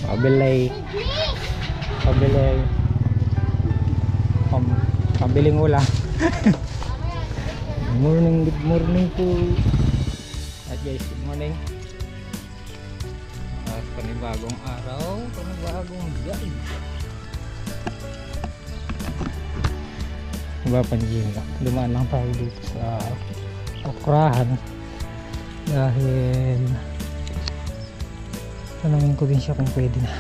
Pabili. Pabiling ulam. Good morning po. At guys, good morning. At panibagong araw, panibagong guide. Panjim lang. Dumaan lang tayo dito sa okrahan dahil tanungin ko din siya kung pwede na.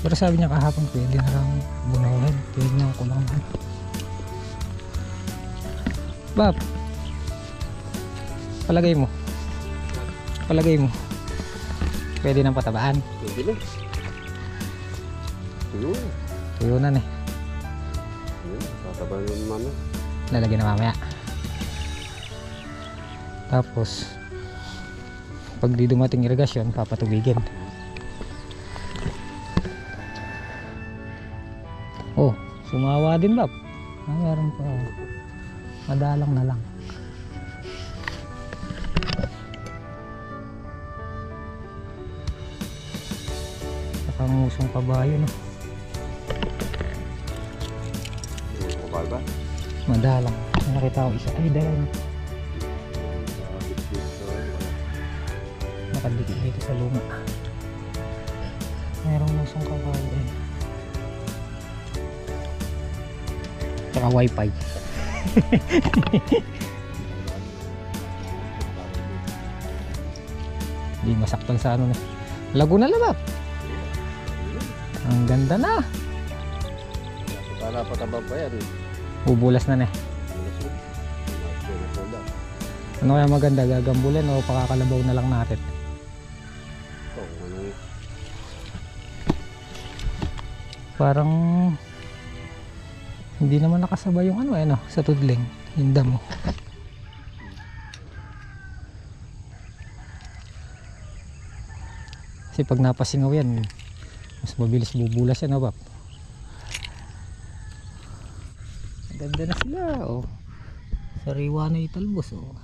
Pero sabi niya kahapon pwede na lang bunuhin. Pwede na ko lang. Bab, palagay mo pwede nang patabaan. Pwede na. Tuyo na eh. Tatabaan yung mama. Lalagyan na mamaya. Tapos pag di dumating irigasyon, papatubigin. Oh, sumawa din Bab. Meron pa. Madalang na lang. Nakangusong kabayo no. Kapal ba? Madalang. Nakita ko isa. Ay, dahil nakadikit dito sa luma. Mayroong musong kabayo eh. Saka wifi. Di masaktan sa ano na. Laguna labap. Ang ganda na. Para patabang pa yan. Bubulas na Ano kaya maganda? Gagambulan o pakakalabaw na lang natin? Parang hindi naman nakasabay yung ano sa tudling. Yung damo. Kasi pag napasingaw yan, mas mabilis bubulas yan, Bab. Ganda na sila, oh. Sariwa na italbos, oh.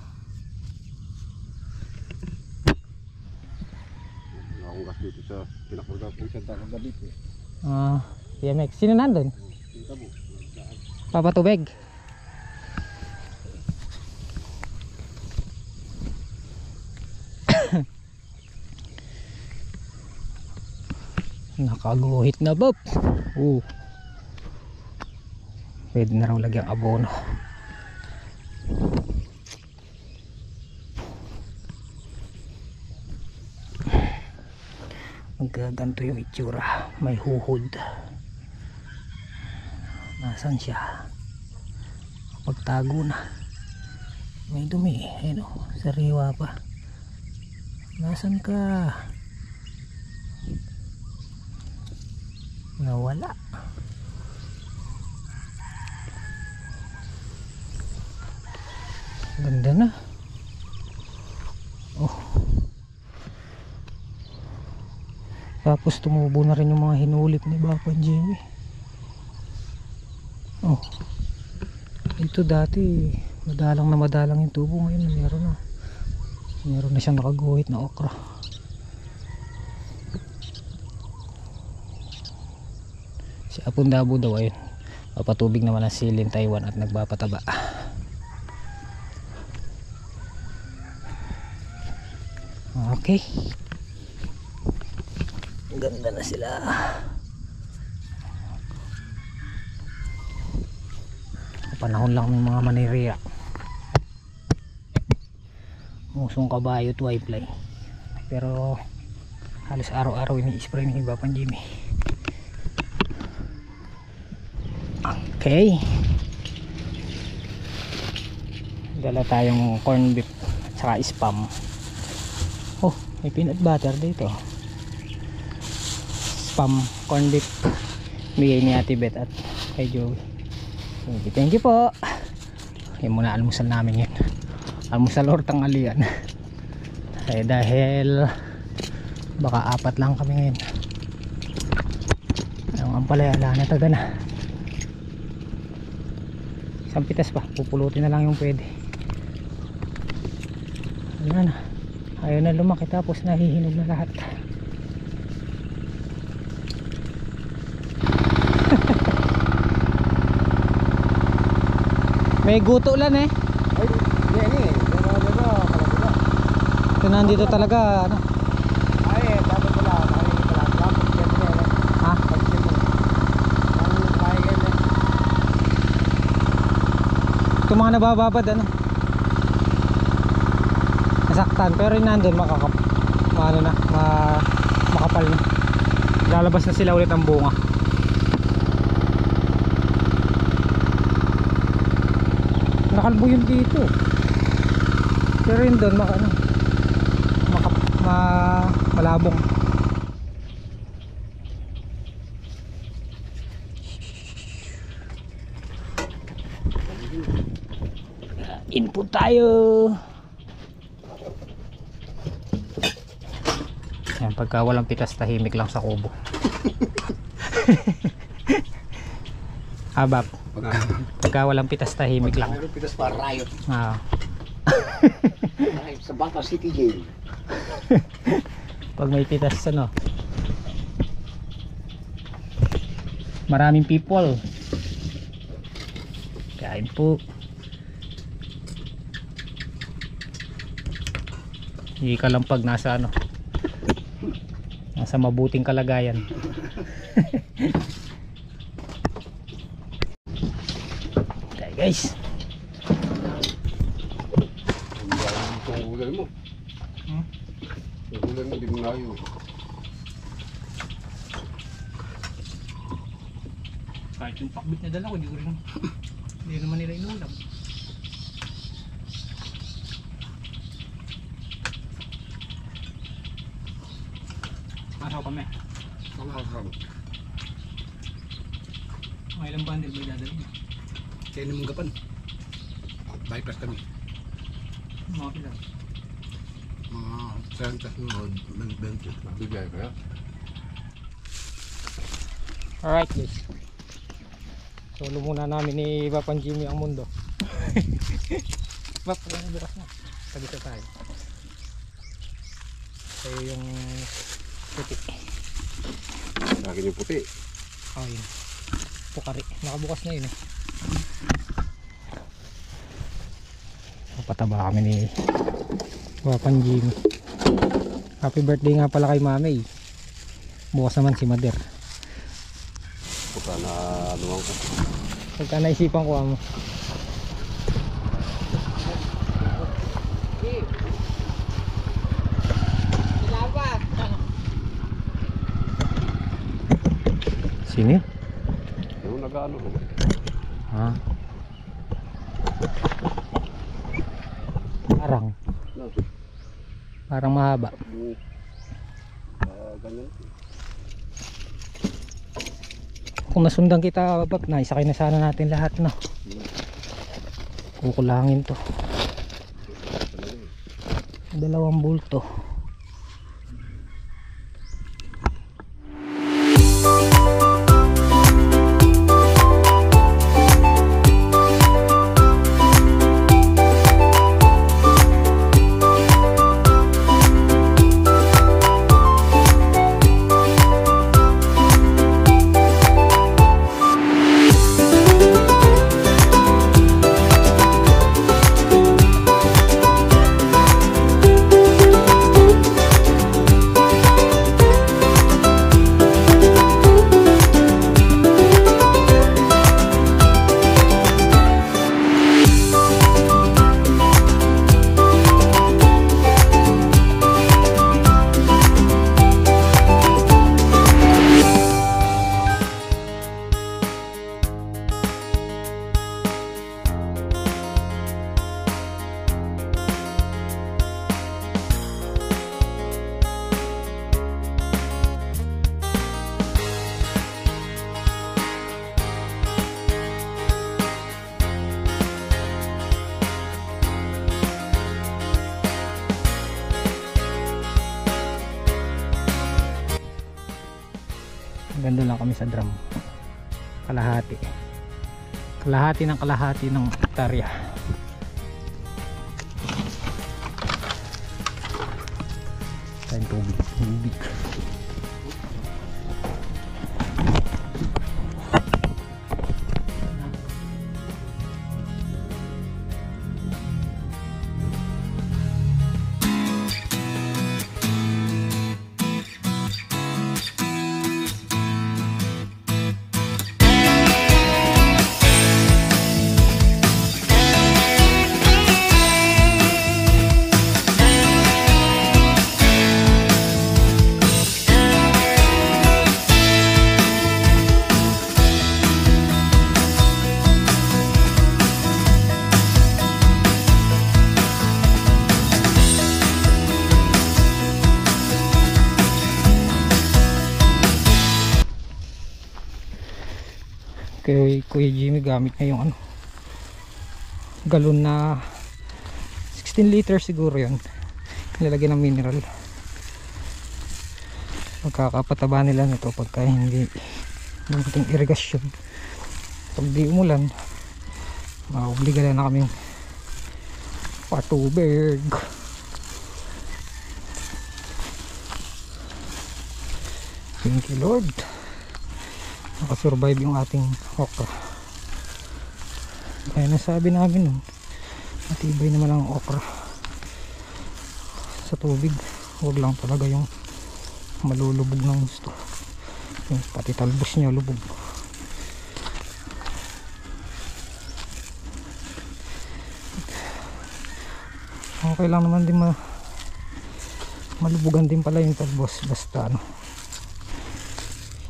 Akong gas dito sa pinakurga po isang takang gabi po. PMX. Sino nandun? Papatubig. Nakaguhit na Bab. Pwede na raw lagyan abono. Magkaganto yung itsura. May huhod. Nasaan siya? Pagtago na. May dumi. Ayun o. Sariwa pa. Nasaan ka? Nawala. Ganda na. Oh. Tapos tumubo na rin yung mga hinulip ni Bapan Jimmy. Oh. Ito dati madalang yung tubo. Ngayon meron na siyang nakaguhit na okra. Si Apundabo daw ayun. Papatubig naman ang silin Taiwan at nagpapataba. Okay. Ganda na sila. Panahon lang ng mga maniriya. Musong kabayo at whitefly. Pero halos araw-araw ini-spray ng iba pang Jimmy. Okay. Dala tayong corn beef at saka spam. Oh, may peanut butter dito. Spam, corn beef. Bigay ni Ate Beth at kay Joey. Thank you po. Yan muna almusal namin yun. Almusal or tanghalian. Dahil baka 4 lang kami ngayon. Ang ampalaya na taga na. Isang pitas pa. Pupulutin na lang yung pwede. Ayaw na lumaki tapos nahihinog na lahat. May guto lang eh. Ay, hindi eh. Kalabula. Ito nandito talaga ano. Ay, dapat pala. Dapat yan eh. Ha? Ito mga nabababad ano. Nasaktan pero yung nandun makapal na. Lalabas na sila ulit ang bunga. Nakalbo yun dito. Pero yun doon malabong. Input tayo. Yan, pagka walang pitas tahimik lang sa kubo. Habap. Pagka walang pitas tahimik lang. Mayroon pitas para riot. Ah. Sa Bata City Jail. Pag may pitas ano. Maraming people. Kain po. Hindi ka lang pag nasa ano. Nasa mabuting kalagayan. Okay guys. Ang ulan mo. Ang ulan mo, di mo layo. Kahit yung pakbit na dala ko, hindi naman nila inulam. Araw kami. Mga ilang bundle ba dadalhin mo? Kaya naman gapan. Bypass kami. Mga pilang. Mga santas mo, benches. Bigay kaya? Alright guys. Solo muna namin ni Bapan Jimmy ang mundo. Bap, bukas na. Tagisa tayo. Tayo yung puti. Akin yung puti. Oh yun. Pukari. Nakabukas na yun eh. Pataba kami ni Bapan Jimmy. Happy birthday nga pala kay Mami. Bukas naman si Mader. Puta na anuang ko. Pagka naisipan ko mo. Sino yun? Yung nag-ano ko. Ha? Parang mahaba. Ganyan. Kung nasundan kita, Bab, naisakay na sana natin lahat, no? Kukulangin to. 2 bulto. Ganda lang kami sa drum. Kalahati ng hektarya. Tayong tubig. kay Kuya Jimmy gamit niya yung ano, galon na 16 liters siguro yun, nilalagyan ng mineral. Magkakapataba nila nito pagka hindi dumating irigasyon. Pag di umulan, maobliga na kaming patubig. Thank you Lord, nakasurvive yung ating okra. Kaya nasabi namin nun, matibay naman ang okra sa tubig. Huwag lang talaga yung malulubog ng gusto, yung pati talbos niya lubog. Okay lang naman din malubugan din pala yung talbos, basta ano,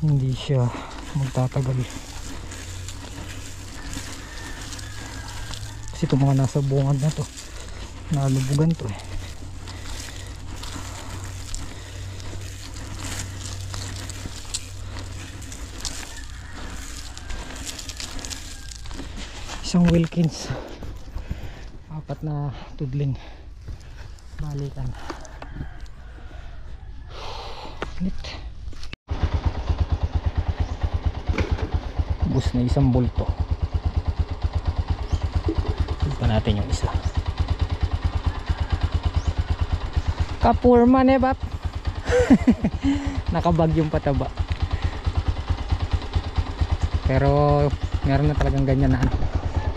hindi siya magtatagal. Kasi itong mga nasa bungad na to, nalubugan to eh. Isang Wilkins, 4 na tudling balikan. Lit. Bus na 1 bulto. Ito natin yung isa. Kapurman eh bap. Nakabag yung pataba. Pero meron na talagang ganyan na ano.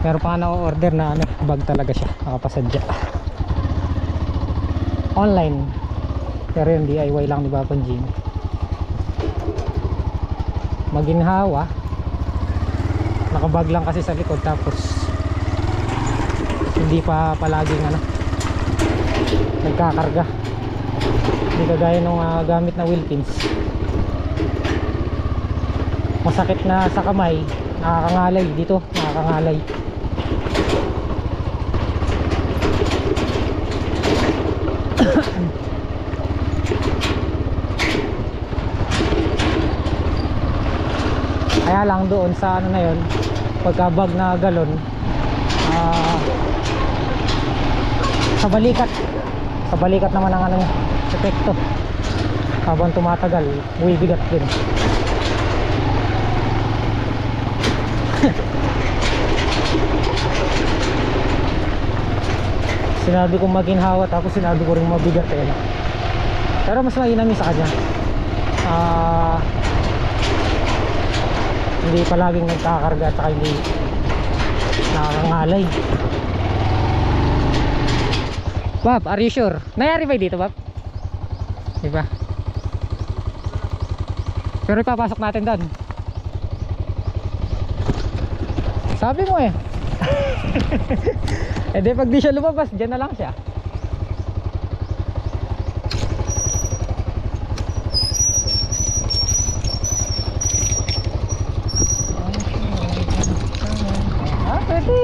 Meron pa nga na-order na ano, bag talaga siya, nakapasadya online, pero yung DIY lang ni Babang Jimmy. Maginhawa, nakabag lang kasi sa likod, tapos hindi pa palaging ano, nagkakarga, hindi kagaya nung gamit na Wilkins. Masakit na sa kamay, nakakangalay dito, nakakangalay. Kaya lang doon sa ano na yun, pagkabag na galon, sa balikat naman ang ano niya, epekto. Habang tumatagal, bigat din. Sinabi kong maginhawa, tapos sinabi ko rin mabigat eh. Pero mas mainam sa kanya. Hindi palaging nagkakarga at saka hindi nakakangalay. Bob, are you sure? Nangyari ba dito, Bob? Diba? Pero ipapasok natin doon. Sabi mo eh. Eh di pag di siya lumabas, dyan na lang siya. Pwede.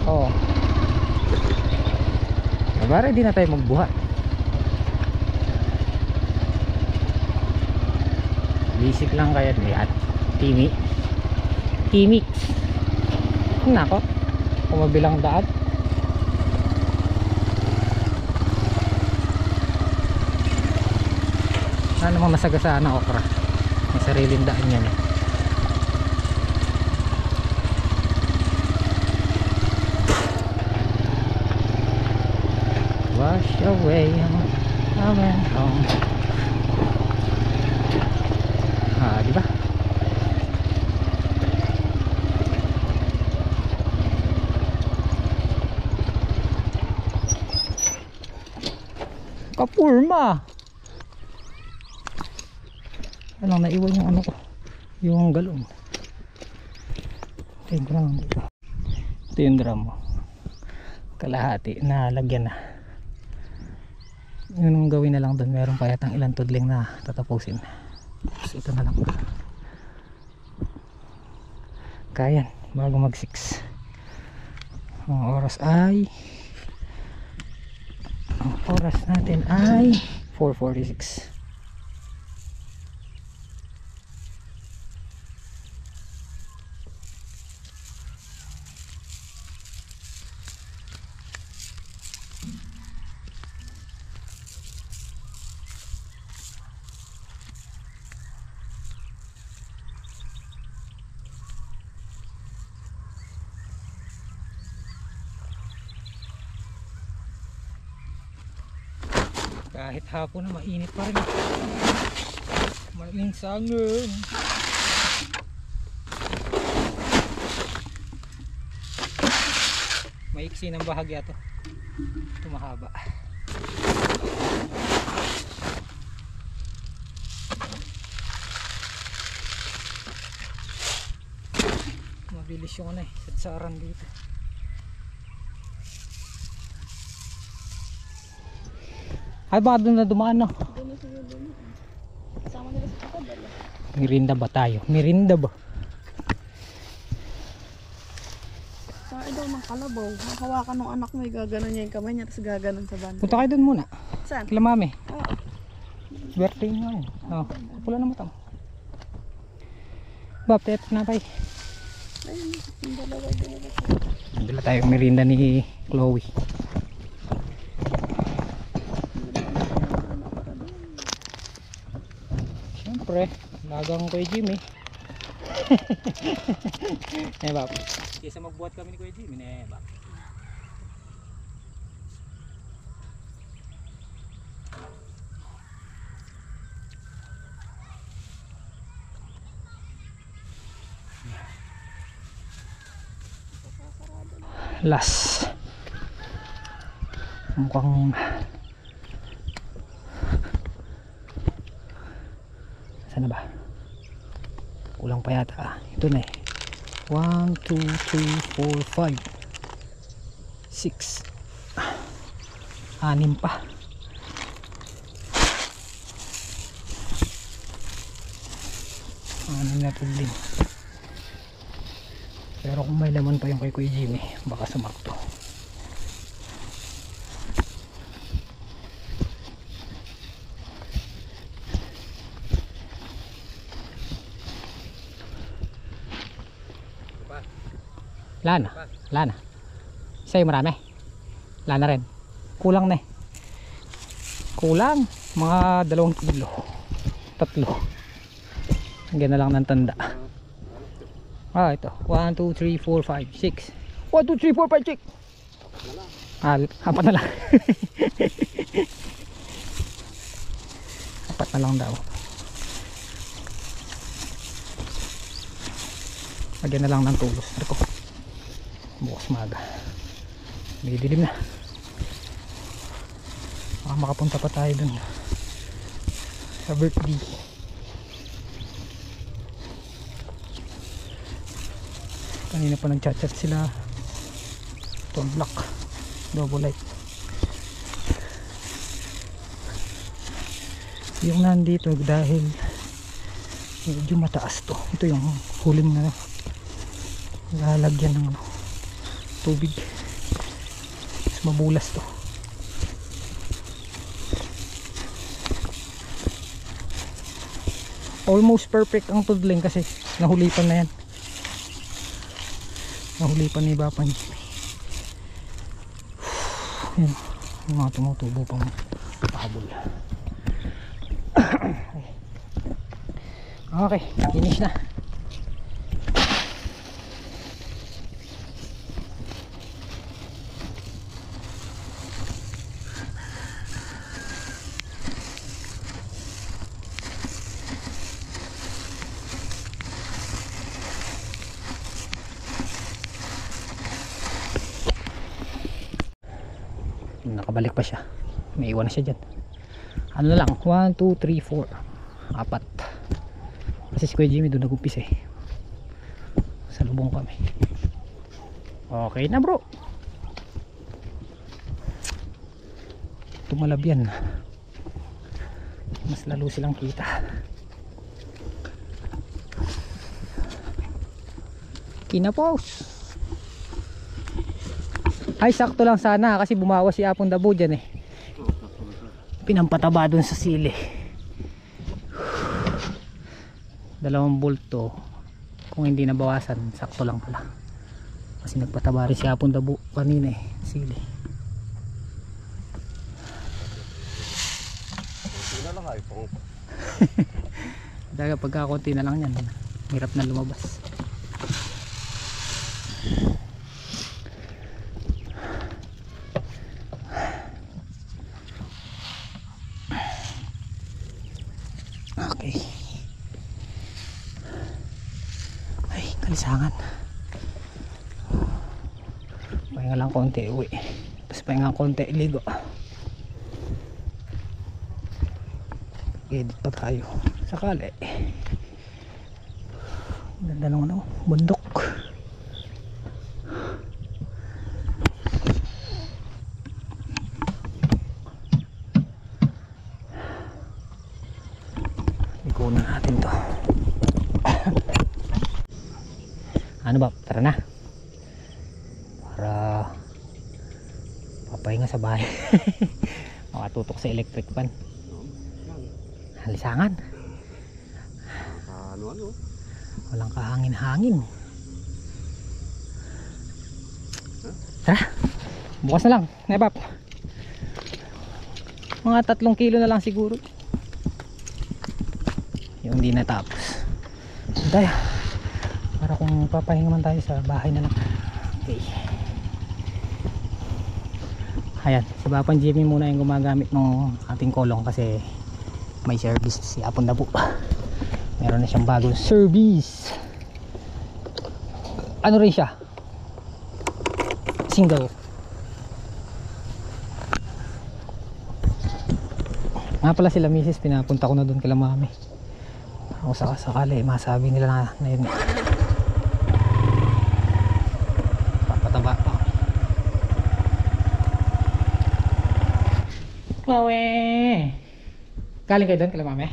Oh. Para di na tayo magbuhat. Basic lang kaya at Timix. Nako, kumabilang daan. Ano namang masagasaan na okra, may sariling daan yan eh. Wash away I went home. Diba? Kapurma. Alang naiwan yung ano ko, yung galon. Ito yung drum dito. Ito yung drum mo. Kalahati na lagyan na. Yun ang gawin na lang doon. Meron pa yatang ilang tudling na tatapusin. So ito na lang. Kaya bago mag 6. Ang oras natin ay 4:46. Kahit hapon na mainit pa rin. Maling sangin. Maiksi ng bahagya to. Ito mahaba. Mabilis yung ano eh, satsaran dito. Ay baka doon na dumaan no? Doon na siguro doon. Kasama nila sa kapatid. Mirinda ba tayo? Mirinda ba? Sa daw ng kalabaw. Makawakan ng anak mo, gaganon niya yung kamay niya, tapos gaganon sa banda. Punta kayo doon muna. Saan? Kila mami. Oo. Birthday nga yun. Oh, pula na mo tamo. Bab, teto na tayo. Ayun, yung dalawa din. Nandila tayong merinda ni Chloe. Siyempre, lagang Kuya Jimmy. Eh Bab, kaysa magbuhat kami ni Kuya Jimmy, eh Bab. Last mukhang saan na ba? Kulang pa yata. Ito na eh. 1, 2, 3, 4, 5 6 6 pa. Anim na tudlin. Pero kung may laman pa yung kay Kuya Jimmy, baka sumakto. Lana, lana. Sa'yo marami. Lana rin. Kulang na eh. Kulang. Mga 2 kilo. 3. Hanggang na lang ng tanda. Ah, ito. 1, 2, 3, 4, 5, 6. 1, 2, 3, 4, 5, 6. Ah, 4 na lang. 4 na lang daw. Lagyan na lang ng tulos. Ito. Bukas maga. May dilim na. Baka makapunta pa tayo dun sa birthday. Kanina pa nag-chat-chat sila. Tone block, double light. Yung nandito dahil medyo mataas to. Ito yung huling na lalagyan ng tubig. Mas mabulas to. Almost perfect ang tudling kasi nahulipan na yan. Nahulipan ni Bapan. Yan, yung mga tumutubo pang pahabol. Okay, finish na. Nakabalik pa siya, may iwan na siya dyan. Ano lang, 1, 2, 3, 4 4 kasi si Kuya Jimmy doon nag-umpis eh. Salubong kami. Okay na bro, tumalab yan, mas lalo silang kita. Kinapos. Ay sakto lang sana kasi bumawas si Apong Dabo dyan eh. Pinampataba dun sa sili. 2 bulto. Kung hindi nabawasan, sakto lang pala. Kasi nagpataba rin si Apong Dabo kanina eh, sili. Daga pagkakunti na lang yan, hirap na lumabas. lisangan. Pahinga lang konti, uwi. Tapos pahinga konti, ligo. Edit pa tayo sakali. Ganda ng ano, bundok. Ikunan natin to. Ano ba? Tara na. Para papahinga sa bahay. Makatutok sa electric fan. Lisangan. Ano? Walang kahangin-hangin. Tara. Bukas na lang. Nebap. Mga 3 kilo na lang siguro. Yung hindi natapos. Daya. Para kung papahinga man tayo sa bahay na lang. Okay. Ayan. Si Bapan Jimmy muna yung gumagamit ng ating kolong kasi may service si Apon na po. Meron na siyang bagong service. Ano rin siya? Single. Nga pala sila misis, pinapunta ko na doon kila mami. Ako sakali, masabi nila na yun. Papataba pa. Mawe! Galing kayo doon kila mami?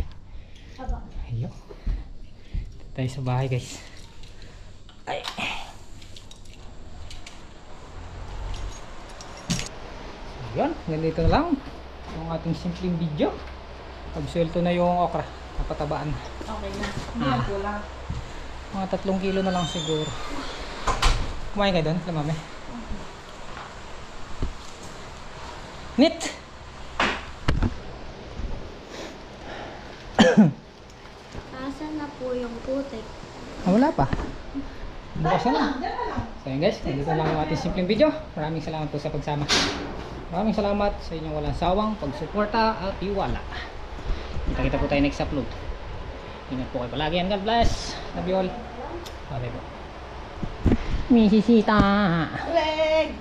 Aba. Ayo. Tayo sa bahay guys. Ay. So, yun, ganito na lang yung ating simpleng video. Pagsuelto na yung okra, napatabaan. Okay na. Hindi na kulang. Mga 3 kilo na lang siguro. Kumain kayo doon kila mami? Nit! Asan na po yung putik? Wala pa. Bukas na lang. So yun guys, dito lang yung ating simpleng video. Maraming salamat po sa pagsama. Maraming salamat sa inyong walang sawang pagsuporta at tiwala. Kita-kita po tayo next upload. Ingat po kayo palagi and God bless. Love you all. Bye po. Misisita. Leg!